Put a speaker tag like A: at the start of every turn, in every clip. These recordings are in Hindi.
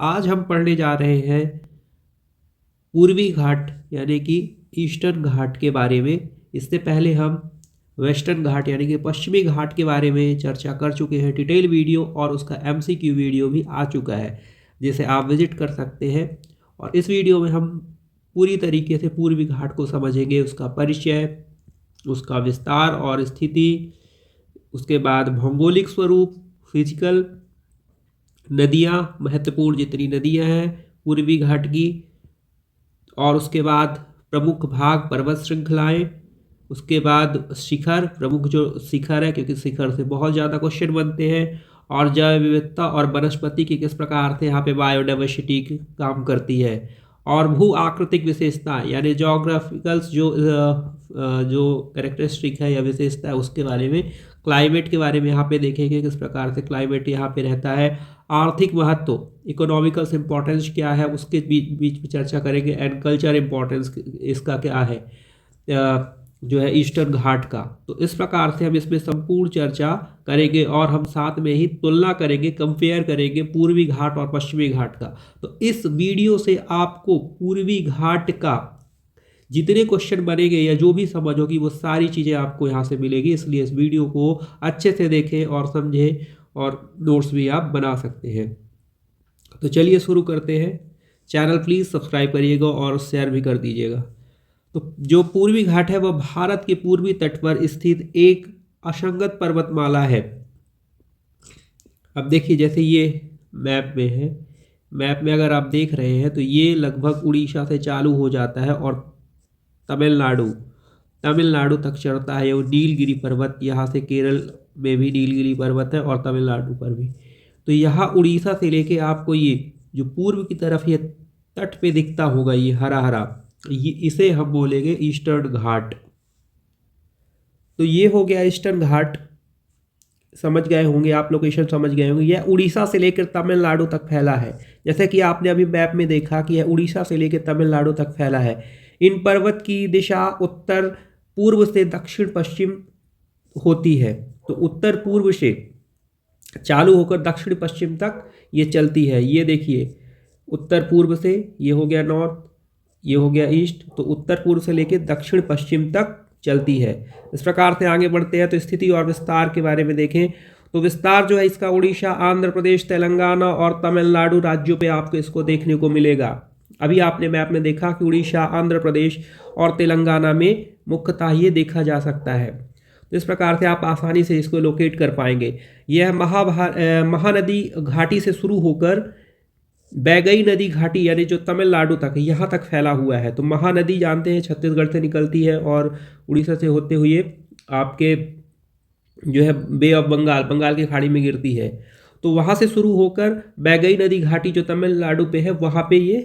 A: आज हम पढ़ने जा रहे हैं पूर्वी घाट यानी कि ईस्टर्न घाट के बारे में। इससे पहले हम वेस्टर्न घाट यानी कि पश्चिमी घाट के बारे में चर्चा कर चुके हैं। डिटेल वीडियो और उसका MCQ वीडियो भी आ चुका है, जिसे आप विजिट कर सकते हैं। और इस वीडियो में हम पूरी तरीके से पूर्वी घाट को समझेंगे, उसका परिचय, उसका विस्तार और स्थिति, उसके बाद भौगोलिक स्वरूप, फिजिकल, नदियाँ, महत्वपूर्ण जितनी नदियाँ हैं पूर्वी घाट की, और उसके बाद प्रमुख भाग पर्वत श्रृंखलाएं, उसके बाद शिखर, प्रमुख जो शिखर है क्योंकि शिखर से बहुत ज़्यादा क्वेश्चन बनते हैं, और जैव विविधता और वनस्पति की किस प्रकार से यहाँ पे बायोडाइवर्सिटी काम करती है, और भू आकृतिक विशेषता यानी जोग्राफिकल्स जो कैरेक्टरिस्टिक है या विशेषता है उसके बारे में, क्लाइमेट के बारे में यहाँ पे देखेंगे किस प्रकार से क्लाइमेट यहाँ पे रहता है, आर्थिक महत्व, इकोनॉमिकल इम्पोर्टेंस क्या है उसके बीच में चर्चा करेंगे, एंड कल्चर इम्पोर्टेंस इसका क्या है जो है ईस्टर्न घाट का। तो इस प्रकार से हम इसमें संपूर्ण चर्चा करेंगे और हम साथ में ही तुलना करेंगे, कंपेयर करेंगे पूर्वी घाट और पश्चिमी घाट का। तो इस वीडियो से आपको पूर्वी घाट का जितने क्वेश्चन बनेंगे या जो भी समझ होगी वो सारी चीज़ें आपको यहाँ से मिलेगी, इसलिए इस वीडियो को अच्छे से देखें और समझें, और नोट्स भी आप बना सकते हैं। तो चलिए शुरू करते हैं। चैनल प्लीज़ सब्सक्राइब करिएगा और शेयर भी कर दीजिएगा। तो जो पूर्वी घाट है वह भारत के पूर्वी तट पर स्थित एक असंगत पर्वतमाला है। अब देखिए, जैसे ये मैप में है, मैप में अगर आप देख रहे हैं तो ये लगभग उड़ीसा से चालू हो जाता है और तमिलनाडु तक चढ़ता है। वो नीलगिरी पर्वत, यहाँ से केरल में भी नीलगिरी पर्वत है और तमिलनाडु पर भी। तो यहाँ उड़ीसा से लेके आपको ये जो पूर्व की तरफ ये तट पे दिखता होगा ये हरा हरा, ये इसे हम बोलेंगे ईस्टर्न घाट। तो ये हो गया ईस्टर्न घाट, समझ गए होंगे आप, लोकेशन समझ गए होंगे। यह उड़ीसा से लेकर तमिलनाडु तक फैला है, जैसे कि आपने अभी मैप में देखा कि यह उड़ीसा से लेकर तमिलनाडु तक फैला है। इन पर्वत की दिशा उत्तर पूर्व से दक्षिण पश्चिम होती है। तो उत्तर पूर्व से चालू होकर दक्षिण पश्चिम तक ये चलती है। ये देखिए, उत्तर पूर्व से ये हो गया नॉर्थ, ये हो गया ईस्ट, तो उत्तर पूर्व से लेकर दक्षिण पश्चिम तक चलती है। इस प्रकार से आगे बढ़ते हैं। तो स्थिति और विस्तार के बारे में देखें तो विस्तार जो है इसका उड़ीसा, आंध्र प्रदेश, तेलंगाना और तमिलनाडु राज्यों पे आपको इसको देखने को मिलेगा। अभी आपने मैप में देखा कि उड़ीसा, आंध्र प्रदेश और तेलंगाना में मुख्यतः ये देखा जा सकता है। तो इस प्रकार से आप आसानी से इसको लोकेट कर पाएंगे। यह महानदी घाटी से शुरू होकर बैगई नदी घाटी यानी जो तमिलनाडु तक है यहाँ तक फैला हुआ है। तो महानदी जानते हैं छत्तीसगढ़ से निकलती है और उड़ीसा से होते हुए आपके जो है बे ऑफ बंगाल की खाड़ी में गिरती है। तो वहाँ से शुरू होकर बैगई नदी घाटी जो तमिलनाडु पे है वहाँ पे ये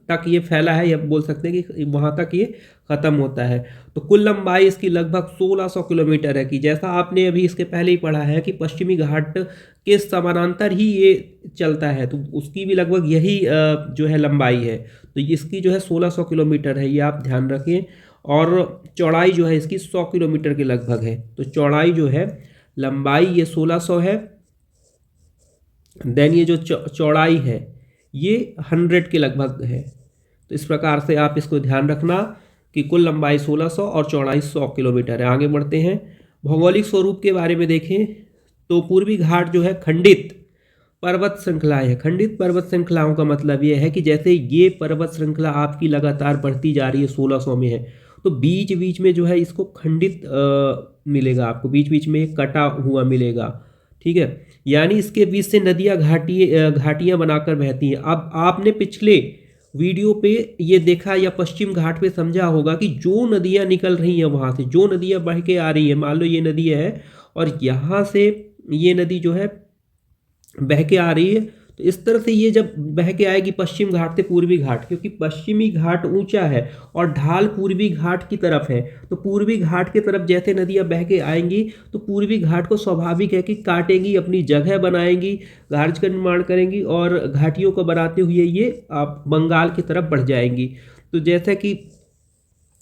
A: तक ये फैला है, या बोल सकते हैं कि वहाँ तक ये ख़त्म होता है। तो कुल लंबाई इसकी लगभग 1600 किलोमीटर है। कि जैसा आपने अभी इसके पहले ही पढ़ा है कि पश्चिमी घाट के समानांतर ही ये चलता है, तो उसकी भी लगभग यही जो है लंबाई है। तो इसकी जो है 1600 किलोमीटर है, ये आप ध्यान रखें। और चौड़ाई जो है इसकी 100 किलोमीटर के लगभग है। तो चौड़ाई जो है, लंबाई ये 1600 है, देन ये जो चौड़ाई है ये 100 के लगभग है। तो इस प्रकार से आप इसको ध्यान रखना कि कुल लंबाई 1600 और चौड़ाई 100 किलोमीटर है। आगे बढ़ते हैं। भौगोलिक स्वरूप के बारे में देखें तो पूर्वी घाट जो है खंडित पर्वत श्रृंखलाएं है। खंडित पर्वत श्रृंखलाओं का मतलब ये है कि जैसे ये पर्वत श्रृंखला आपकी लगातार बढ़ती जा रही है, 1600 में है, तो बीच बीच में जो है इसको खंडित मिलेगा आपको, बीच बीच में कटा हुआ मिलेगा। ठीक है, यानी इसके बीच से नदियाँ घाटियाँ बनाकर बहती हैं। अब आपने पिछले वीडियो पे ये देखा या पश्चिम घाट पे समझा होगा कि जो नदियाँ निकल रही हैं वहाँ से, जो नदियाँ बह के आ रही हैं, मान लो ये नदी है और यहाँ से ये नदी जो है बह के आ रही है, तो इस तरह से ये जब बह के आएगी पश्चिम घाट से पूर्वी घाट, क्योंकि पश्चिमी घाट ऊंचा है और ढाल पूर्वी घाट की तरफ है, तो पूर्वी घाट की तरफ जैसे नदियां बह के आएंगी तो पूर्वी घाट को स्वाभाविक है कि काटेंगी, अपनी जगह बनाएंगी, घाट का निर्माण करेंगी और घाटियों को बनाते हुए ये आप बंगाल की तरफ बढ़ जाएंगी। तो जैसा कि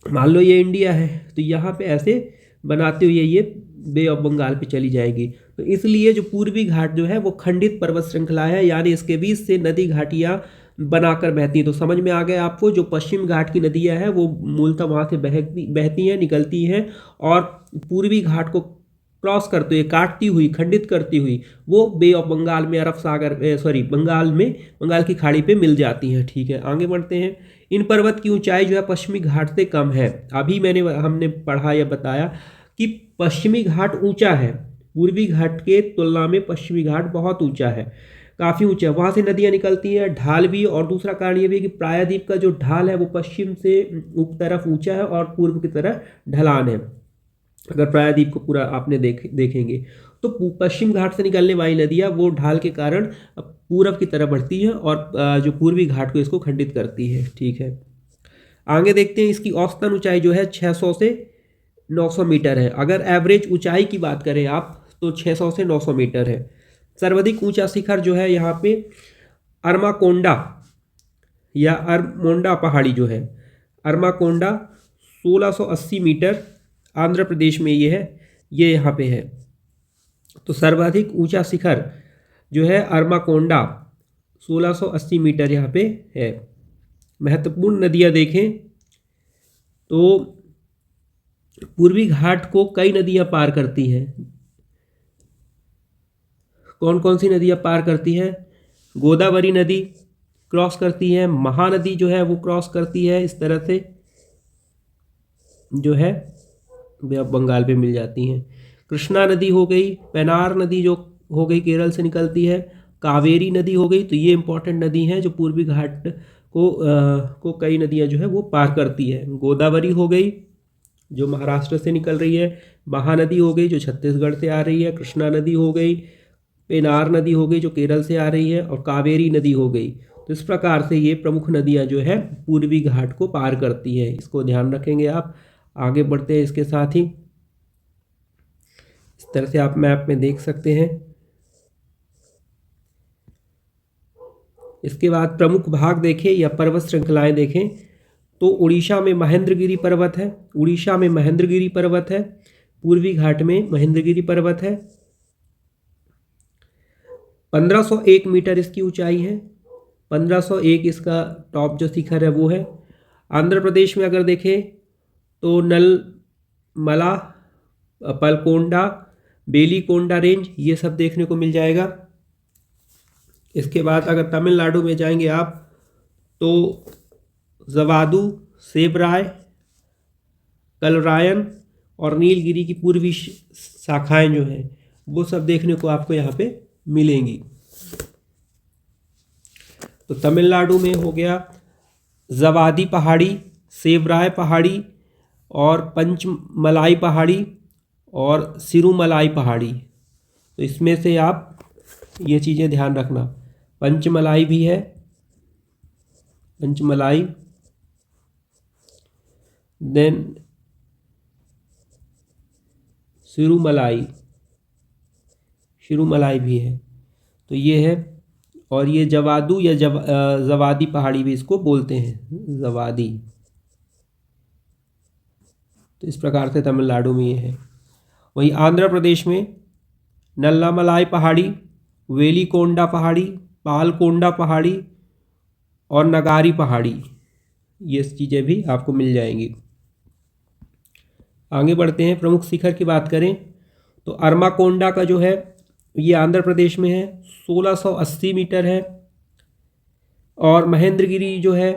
A: मान लो ये इंडिया है, तो यहाँ पे ऐसे बनाते हुए ये बे ऑफ बंगाल पे चली जाएगी। तो इसलिए जो पूर्वी घाट जो है वो खंडित पर्वत श्रृंखला है, यानी इसके बीच से नदी घाटियाँ बनाकर बहती हैं। तो समझ में आ गया आपको, जो पश्चिम घाट की नदियाँ हैं वो मूलतः वहाँ से बहती हैं, निकलती हैं, और पूर्वी घाट को क्रॉस करते हुए, काटती हुई, खंडित करती हुई वो बे ऑफ बंगाल में, अरब सागर, बंगाल में, बंगाल की खाड़ी पे मिल जाती हैं। ठीक है, आगे बढ़ते हैं। इन पर्वत की ऊंचाई जो है पश्चिमी घाट से कम है। अभी हमने पढ़ा या बताया कि पश्चिमी घाट ऊंचा है, पूर्वी घाट के तुलना में पश्चिमी घाट बहुत ऊंचा है, काफ़ी ऊंचा है। वहाँ से नदियाँ निकलती हैं, ढाल भी, और दूसरा कारण ये भी है कि प्रायद्वीप का जो ढाल है वो पश्चिम से तरफ ऊंचा है और पूर्व की तरफ ढलान है। अगर प्रायद्वीप को पूरा आपने देखेंगे तो पश्चिम घाट से निकलने वाली नदियाँ वो ढाल के कारण पूरब की तरफ बढ़ती हैं और जो पूर्वी घाट को इसको खंडित करती है। ठीक है, आगे देखते हैं। इसकी औसतन ऊंचाई जो है 600 से 900 मीटर है। अगर एवरेज ऊंचाई की बात करें आप तो 600 से 900 मीटर है। सर्वाधिक ऊंचा शिखर जो है यहाँ पे अरमाकोंडा या अरमोंडा पहाड़ी जो है, अरमाकोंडा 1680 मीटर आंध्र प्रदेश में ये है, ये यहाँ पे है। तो सर्वाधिक ऊंचा शिखर जो है अरमाकोंडा 1680 मीटर यहाँ पे है। महत्वपूर्ण नदियाँ देखें तो पूर्वी घाट को कई नदियाँ पार करती हैं। कौन कौन सी नदियाँ पार करती हैं? गोदावरी नदी क्रॉस करती है, महानदी जो है वो क्रॉस करती है, इस तरह से जो है बंगाल पे मिल जाती हैं। कृष्णा नदी हो गई, पेनार नदी जो हो गई केरल से निकलती है, कावेरी नदी हो गई। तो ये इंपॉर्टेंट नदी हैं जो पूर्वी घाट को कई नदियाँ जो है वो पार करती है। गोदावरी हो गई जो महाराष्ट्र से निकल रही है, महानदी हो गई जो छत्तीसगढ़ से आ रही है, कृष्णा नदी हो गई, पेनार नदी हो गई जो केरल से आ रही है, और कावेरी नदी हो गई। तो इस प्रकार से ये प्रमुख नदियाँ जो है पूर्वी घाट को पार करती हैं, इसको ध्यान रखेंगे आप। आगे बढ़ते हैं इसके साथ ही, इस तरह से आप मैप में देख सकते हैं। इसके बाद प्रमुख भाग देखें या पर्वत श्रृंखलाएं देखें तो उड़ीसा में महेंद्रगिरी पर्वत है, उड़ीसा में महेंद्रगिरी पर्वत है, पूर्वी घाट में महेंद्रगिरी पर्वत है। 1501 मीटर इसकी ऊंचाई है, 1501 इसका टॉप जो शिखर है वो है। आंध्र प्रदेश में अगर देखें तो नलमला, पलकोंडा, बेलीकोंडा रेंज, ये सब देखने को मिल जाएगा। इसके बाद अगर तमिलनाडु में जाएंगे आप तो जवादू, सेबराय, कलरायन और नीलगिरी की पूर्वी शाखाएं जो हैं वो सब देखने को आपको यहाँ पे मिलेंगी। तो तमिलनाडु में हो गया जवादी पहाड़ी, सेबराय पहाड़ी और पंचमलाई पहाड़ी और सिरुमलाई पहाड़ी। तो इसमें से आप ये चीज़ें ध्यान रखना, पंचमलाई भी है, पंचमलाई, देन सिरुमलाई, शिरुमलाई भी है। तो ये है, और ये जवादू या जवादी पहाड़ी भी इसको बोलते हैं, जवादी। तो इस प्रकार से तमिलनाडु में ये है। वहीं आंध्र प्रदेश में नल्लामलाई पहाड़ी, वेलीकोंडा पहाड़ी, पालकोंडा पहाड़ी और नगारी पहाड़ी, ये चीज़ें भी आपको मिल जाएंगी। आगे बढ़ते हैं। प्रमुख शिखर की बात करें तो अरमाकोंडा का जो है ये आंध्र प्रदेश में है, 1680 मीटर है। और महेंद्रगिरी जो है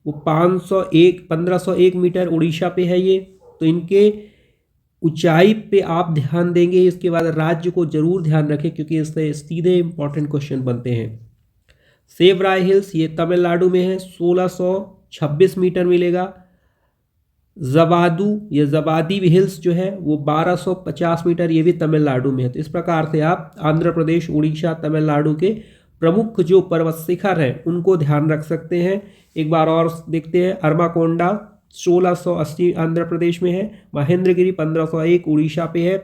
A: वो 1501 मीटर उड़ीसा पे है ये। तो इनके ऊंचाई पे आप ध्यान देंगे। इसके बाद राज्य को जरूर ध्यान रखें क्योंकि इससे सीधे इंपॉर्टेंट क्वेश्चन बनते हैं। सेबराय हिल्स ये तमिलनाडु में है, 1626 मीटर मिलेगा। जवादू या जवादी हिल्स जो है वो 1250 मीटर, ये भी तमिलनाडु में है। तो इस प्रकार से आप आंध्र प्रदेश, उड़ीसा, तमिलनाडु के प्रमुख जो पर्वत शिखर हैं उनको ध्यान रख सकते हैं। एक बार और देखते हैं। अरमाकोंडा 1680 आंध्र प्रदेश में है, महेंद्रगिरी 1501 उड़ीसा पे है,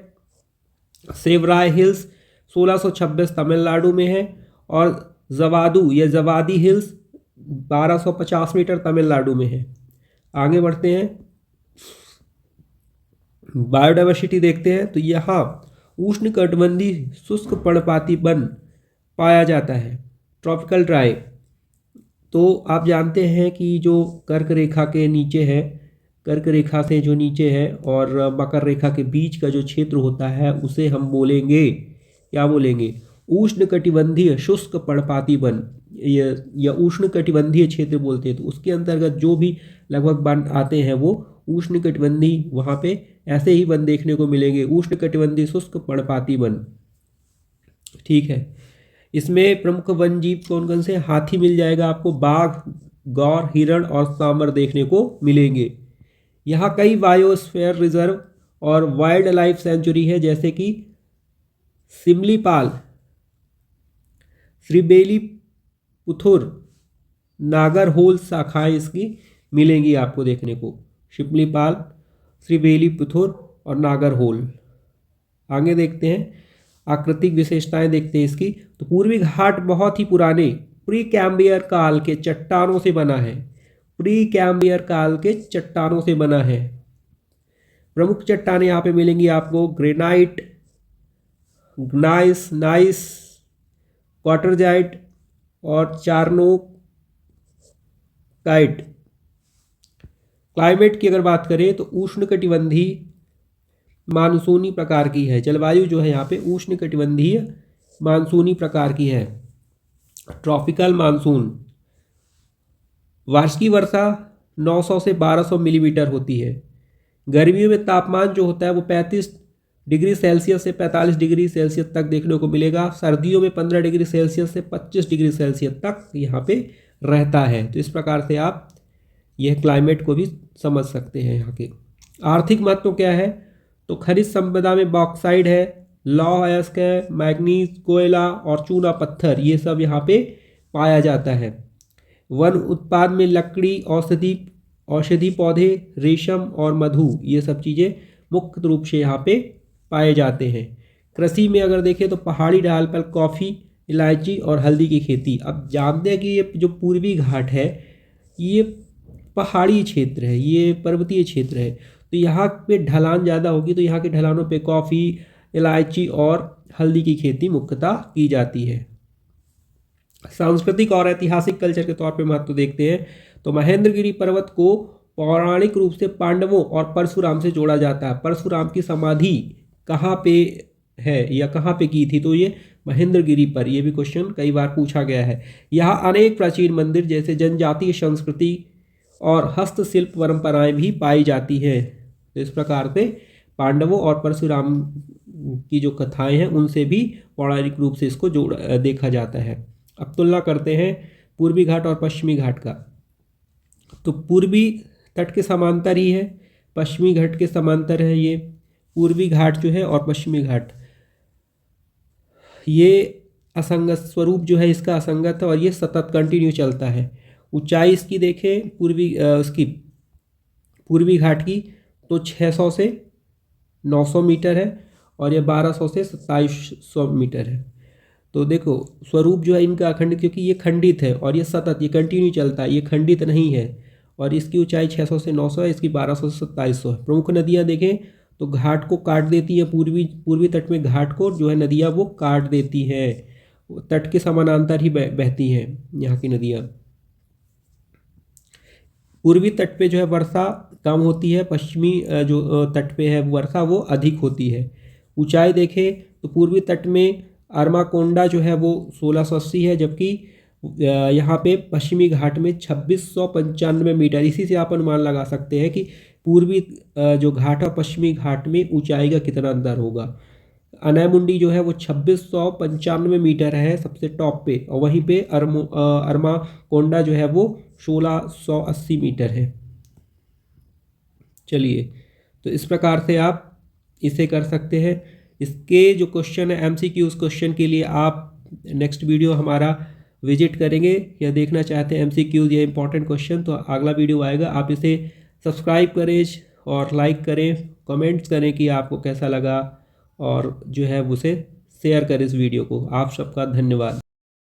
A: सेबराय हिल्स 1626 तमिलनाडु में है, और जवादू या जवादी हिल्स 1250 मीटर तमिलनाडु में है। आगे बढ़ते हैं। बायोडाइवर्सिटी देखते हैं तो यहाँ उष्णकटिबंधीय शुष्क पर्णपाती वन पाया जाता है, ट्रॉपिकल ड्राई। तो आप जानते हैं कि जो कर्क रेखा के नीचे है, कर्क रेखा से जो नीचे है और मकर रेखा के बीच का जो क्षेत्र होता है उसे हम बोलेंगे, क्या बोलेंगे, उष्णकटिबंधीय शुष्क पर्णपाती वन या उष्णकटिबंधीय क्षेत्र बोलते हैं। तो उसके अंतर्गत जो भी लगभग वन आते हैं वो उष्णकटिबंधीय, वहाँ पे ऐसे ही वन देखने को मिलेंगे, उष्णकटिबंधीय शुष्क पर्णपाती वन। ठीक है, इसमें प्रमुख वन जीव कौन कौन से? हाथी मिल जाएगा आपको, बाघ, गौर, हिरण और सांबर देखने को मिलेंगे। यहाँ कई बायोस्फीयर रिजर्व और वाइल्ड लाइफ सेंचुरी है, जैसे कि सिमलीपाल, श्रीबेलीपुथुर, नागरहोल शाखाएं इसकी मिलेंगी आपको देखने को, शिमलीपाल, श्रीबेलीपुथुर और नागरहोल। आगे देखते हैं, आकृतिक विशेषताएं देखते हैं इसकी। तो पूर्वी घाट बहुत ही पुराने प्री कैम्बियर काल के चट्टानों से बना है, प्री कैम्बियर काल के चट्टानों से बना है। प्रमुख चट्टानें यहाँ पे मिलेंगी आपको, ग्रेनाइट, ग्नाइस, नाइस, क्वार्टरजाइट और चारनोकाइट। क्लाइमेट की अगर बात करें तो उष्णकटिबंधीय मानसूनी प्रकार की है, जलवायु जो है यहाँ पे उष्णकटिबंधीय मानसूनी प्रकार की है, ट्रॉपिकल मानसून। वार्षिक वर्षा 900 से 1200 मिलीमीटर होती है। गर्मियों में तापमान जो होता है वो 35 डिग्री सेल्सियस से 45 डिग्री सेल्सियस तक देखने को मिलेगा। सर्दियों में 15 डिग्री सेल्सियस से 25 डिग्री सेल्सियस तक यहाँ पे रहता है। तो इस प्रकार से आप यह क्लाइमेट को भी समझ सकते हैं यहाँ के। आर्थिक महत्व क्या है? तो खनिज संपदा में बॉक्साइड है, लौह अयस्क है, मैग्नीज, कोयला और चूना पत्थर, ये सब यहाँ पे पाया जाता है। वन उत्पाद में लकड़ी, औषधि पौधे, रेशम और मधु, ये सब चीज़ें मुख्य रूप से यहाँ पे पाए जाते हैं। कृषि में अगर देखें तो पहाड़ी ढाल पर कॉफ़ी, इलायची और हल्दी की खेती। अब जानते हैं कि ये जो पूर्वी घाट है ये पहाड़ी क्षेत्र है, ये पर्वतीय क्षेत्र है, तो यहाँ पे ढलान ज़्यादा होगी, तो यहाँ के ढलानों पे कॉफ़ी, इलायची और हल्दी की खेती मुख्यतः की जाती है। सांस्कृतिक और ऐतिहासिक कल्चर के तौर पे महत्व देखते हैं तो महेंद्रगिरी पर्वत को पौराणिक रूप से पांडवों और परशुराम से जोड़ा जाता है। परशुराम की समाधि कहाँ पे है या कहाँ पे की थी? तो ये महेंद्रगिरी पर। ये भी क्वेश्चन कई बार पूछा गया है। यहाँ अनेक प्राचीन मंदिर जैसे जनजातीय संस्कृति और हस्तशिल्प परंपराएं भी पाई जाती है। तो इस प्रकार से पांडवों और परशुराम की जो कथाएं हैं उनसे भी पौराणिक रूप से इसको देखा जाता है। अब तुलना करते हैं पूर्वी घाट और पश्चिमी घाट का। तो पूर्वी तट के समांतर ही है, पश्चिमी घाट के समांतर है ये पूर्वी घाट जो है, और पश्चिमी घाट ये असंगत स्वरूप जो है इसका असंगत है और ये सतत कंटिन्यू चलता है। ऊंचाई इसकी देखें पूर्वी घाट की तो 600 से 900 मीटर है और ये 1200 से 2700 मीटर है। तो देखो स्वरूप जो है इनका अखंडित, क्योंकि ये खंडित है और ये सतत, ये कंटिन्यू चलता है, ये खंडित नहीं है। और इसकी ऊंचाई 600 से 900 है, इसकी 1200 से 2700 है। प्रमुख नदियाँ देखें तो घाट को काट देती है, पूर्वी तट में घाट को जो है नदियाँ वो काट देती हैं, तट के समानांतर ही बहती हैं यहाँ की नदियाँ। पूर्वी तट पे जो है वर्षा कम होती है, पश्चिमी जो तट पे है वर्षा वो अधिक होती है। ऊंचाई देखें तो पूर्वी तट में अरमाकोंडा जो है वो 1680 है, जबकि यहाँ पे पश्चिमी घाट में 2695 मीटर। इसी से आप अनुमान लगा सकते हैं कि पूर्वी जो घाट और पश्चिमी घाट में ऊंचाई का कितना अंतर होगा। अनैमुंडी जो है वो 2695 मीटर है सबसे टॉप पे, और वहीं पे अरमाकोंडा जो है वो 1680 मीटर है। चलिए, तो इस प्रकार से आप इसे कर सकते हैं। इसके जो क्वेश्चन है MCQ, उस क्वेश्चन के लिए आप नेक्स्ट वीडियो हमारा विजिट करेंगे या देखना चाहते हैं MCQ या इंपॉर्टेंट क्वेश्चन, तो अगला वीडियो आएगा। आप इसे सब्सक्राइब करें और लाइक करें, कमेंट्स करें कि आपको कैसा लगा, और जो है उसे शेयर करें इस वीडियो को। आप सबका धन्यवाद।